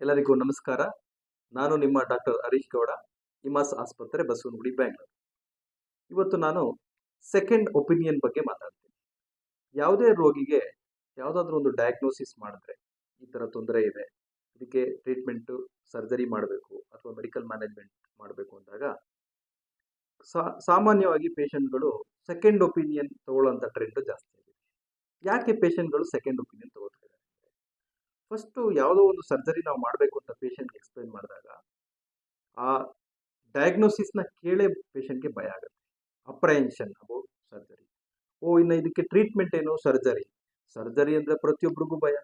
ಎಲ್ಲರಿಗೂ ನಮಸ್ಕಾರ. ನಾನು ನಿಮ್ಮ ಡಾಕ್ಟರ್ ಹರೀಶ್ ಗೌಡ, ಇಮಾಸ್ ಆಸ್ಪತ್ರೆ, ಬಸವನಗುಡಿ, ಬ್ಯಾಂಗ್ಳೂರು. ಇವತ್ತು ನಾನು ಸೆಕೆಂಡ್ ಒಪಿನಿಯನ್ ಬಗ್ಗೆ ಮಾತಾಡ್ತೀನಿ. ಯಾವುದೇ ರೋಗಿಗೆ ಯಾವುದಾದ್ರೂ ಒಂದು ಡಯಾಗ್ನೋಸಿಸ್ ಮಾಡಿದ್ರೆ ಈ ಥರ ತೊಂದರೆ ಇದೆ, ಇದಕ್ಕೆ ಟ್ರೀಟ್ಮೆಂಟು, ಸರ್ಜರಿ ಮಾಡಬೇಕು ಅಥವಾ ಮೆಡಿಕಲ್ ಮ್ಯಾನೇಜ್ಮೆಂಟ್ ಮಾಡಬೇಕು ಅಂದಾಗ ಸಾಮಾನ್ಯವಾಗಿ ಪೇಷಂಟ್ಗಳು ಸೆಕೆಂಡ್ ಒಪಿನಿಯನ್ ತಗೊಳ್ಳೋಂಥ ಟ್ರೆಂಡ್ ಜಾಸ್ತಿ ಆಗಿದೆ. ಯಾಕೆ ಪೇಷಂಟ್ಗಳು ಸೆಕೆಂಡ್ ಒಪಿನಿಯನ್ ತಗೋತಾರೆ? ಫಸ್ಟು ಯಾವುದೋ ಒಂದು ಸರ್ಜರಿ ನಾವು ಮಾಡಬೇಕು ಅಂತ ಪೇಷಂಟ್ಗೆ ಎಕ್ಸ್ಪ್ಲೈನ್ ಮಾಡಿದಾಗ ಆ ಡಯಾಗ್ನೋಸಿಸ್ನ ಕೇಳೇ ಪೇಷಂಟ್ಗೆ ಭಯ ಆಗುತ್ತೆ. Apprehension about surgery. ಇನ್ನು ಇದಕ್ಕೆ ಟ್ರೀಟ್ಮೆಂಟ್ ಏನು? ಸರ್ಜರಿ. ಸರ್ಜರಿ ಅಂದರೆ ಪ್ರತಿಯೊಬ್ಬರಿಗೂ ಭಯ.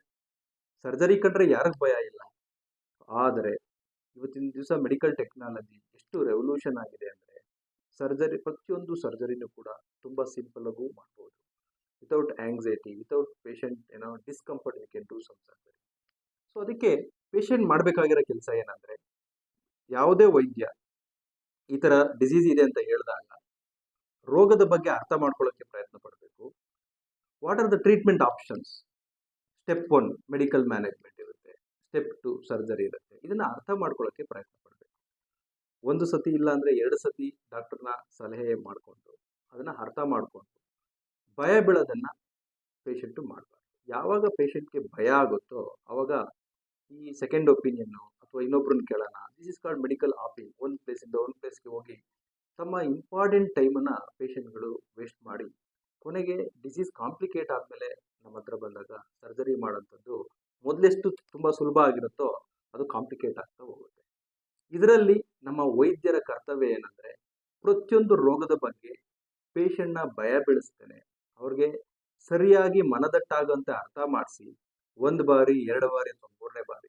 ಸರ್ಜರಿ ಕಂಡ್ರೆ ಯಾರಿಗೆ ಭಯ ಇಲ್ಲ. ಆದರೆ ಇವತ್ತಿನ ದಿವಸ ಮೆಡಿಕಲ್ ಟೆಕ್ನಾಲಜಿ ಎಷ್ಟು ರೆವಲ್ಯೂಷನ್ ಆಗಿದೆ ಅಂದರೆ ಪ್ರತಿಯೊಂದು ಸರ್ಜರಿನೂ ಕೂಡ ತುಂಬ ಸಿಂಪಲ್ ಆಗೂ ಮಾಡ್ಬೋದು. Without anxiety, without patient discomfort, we can do some surgery. So ಅದಕ್ಕೆ ಪೇಷಂಟ್ ಮಾಡಬೇಕಾಗಿರೋ ಕೆಲಸ ಏನಂದರೆ, ಯಾವುದೇ ವೈದ್ಯ ಈ ಥರ ಡಿಸೀಸ್ ಇದೆ ಅಂತ ಹೇಳಿದಾಗ ರೋಗದ ಬಗ್ಗೆ ಅರ್ಥ ಮಾಡ್ಕೊಳ್ಳೋಕ್ಕೆ ಪ್ರಯತ್ನ ಪಡಬೇಕು. What are the treatment options? Step 1 medical management ಇರುತ್ತೆ, ಸ್ಟೆಪ್ 2 ಸರ್ಜರಿ ಇರುತ್ತೆ. ಇದನ್ನು ಅರ್ಥ ಮಾಡ್ಕೊಳ್ಳೋಕ್ಕೆ ಪ್ರಯತ್ನ ಪಡಬೇಕು. ಒಂದು ಸತಿ ಇಲ್ಲ ಅಂದರೆ 2 ಸತಿ ಡಾಕ್ಟರ್ನ ಸಲಹೆ ಮಾಡಿಕೊಂಡು ಅದನ್ನು ಅರ್ಥ ಮಾಡಿಕೊಂಡು ಭಯ ಬೀಳೋದನ್ನು ಪೇಷಂಟು ಮಾಡಬಾರ್ದು. ಯಾವಾಗ ಪೇಷಂಟ್ಗೆ ಭಯ ಆಗುತ್ತೋ ಆವಾಗ ಈ ಸೆಕೆಂಡ್ ಒಪಿನಿಯನ್ನು ಅಥವಾ ಇನ್ನೊಬ್ರನ್ನ ಕೇಳೋಣ, ದಿಸ್ ಇಸ್ ಕಾಲ್ಡ್ ಮೆಡಿಕಲ್ ಆಪಿಂಗ್. ಒಂದು ಪ್ಲೇಸಿಂದ ಒಂದು ಪ್ಲೇಸ್ಗೆ ಹೋಗಿ ತಮ್ಮ ಇಂಪಾರ್ಟೆಂಟ್ ಟೈಮನ್ನು ಪೇಷಂಟ್ಗಳು ವೇಸ್ಟ್ ಮಾಡಿ ಕೊನೆಗೆ ಡಿಸೀಸ್ ಕಾಂಪ್ಲಿಕೇಟ್ ಆದಮೇಲೆ ನಮ್ಮ ಹತ್ರ ಬಂದಾಗ ಸರ್ಜರಿ ಮಾಡೋಂಥದ್ದು ಮೊದಲೆಷ್ಟು ತುಂಬ ಸುಲಭ ಆಗಿರುತ್ತೋ ಅದು ಕಾಂಪ್ಲಿಕೇಟ್ ಆಗ್ತಾ ಹೋಗುತ್ತೆ. ಇದರಲ್ಲಿ ನಮ್ಮ ವೈದ್ಯರ ಕರ್ತವ್ಯ ಏನಂದರೆ, ಪ್ರತಿಯೊಂದು ರೋಗದ ಬಗ್ಗೆ ಪೇಷಂಟ್ನ ಭಯ ಬೀಳಿಸ್ತೇನೆ, ಅವ್ರಿಗೆ ಸರಿಯಾಗಿ ಮನದಟ್ಟಾಗಂತೆ ಅರ್ಥ ಮಾಡಿಸಿ 1 ಬಾರಿ 2 ಬಾರಿ ಅಥವಾ 3ನೇ ಬಾರಿ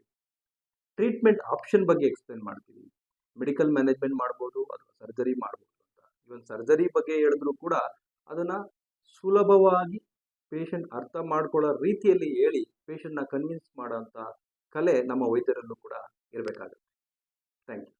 ಟ್ರೀಟ್ಮೆಂಟ್ ಆಪ್ಷನ್ ಬಗ್ಗೆ ಎಕ್ಸ್ಪ್ಲೇನ್ ಮಾಡ್ತೀವಿ. ಮೆಡಿಕಲ್ ಮ್ಯಾನೇಜ್ಮೆಂಟ್ ಮಾಡ್ಬೋದು ಅಥವಾ ಸರ್ಜರಿ ಮಾಡ್ಬೋದು ಅಂತ. ಇವನ್ ಸರ್ಜರಿ ಬಗ್ಗೆ ಹೇಳಿದ್ರು ಕೂಡ ಅದನ್ನು ಸುಲಭವಾಗಿ ಪೇಷಂಟ್ ಅರ್ಥ ಮಾಡ್ಕೊಳ್ಳೋ ರೀತಿಯಲ್ಲಿ ಹೇಳಿ ಪೇಷಂಟ್ನ ಕನ್ವಿನ್ಸ್ ಮಾಡೋಂಥ ಕಲೆ ನಮ್ಮ ವೈದ್ಯರಲ್ಲೂ ಕೂಡ ಇರಬೇಕಾಗುತ್ತೆ. Thank you.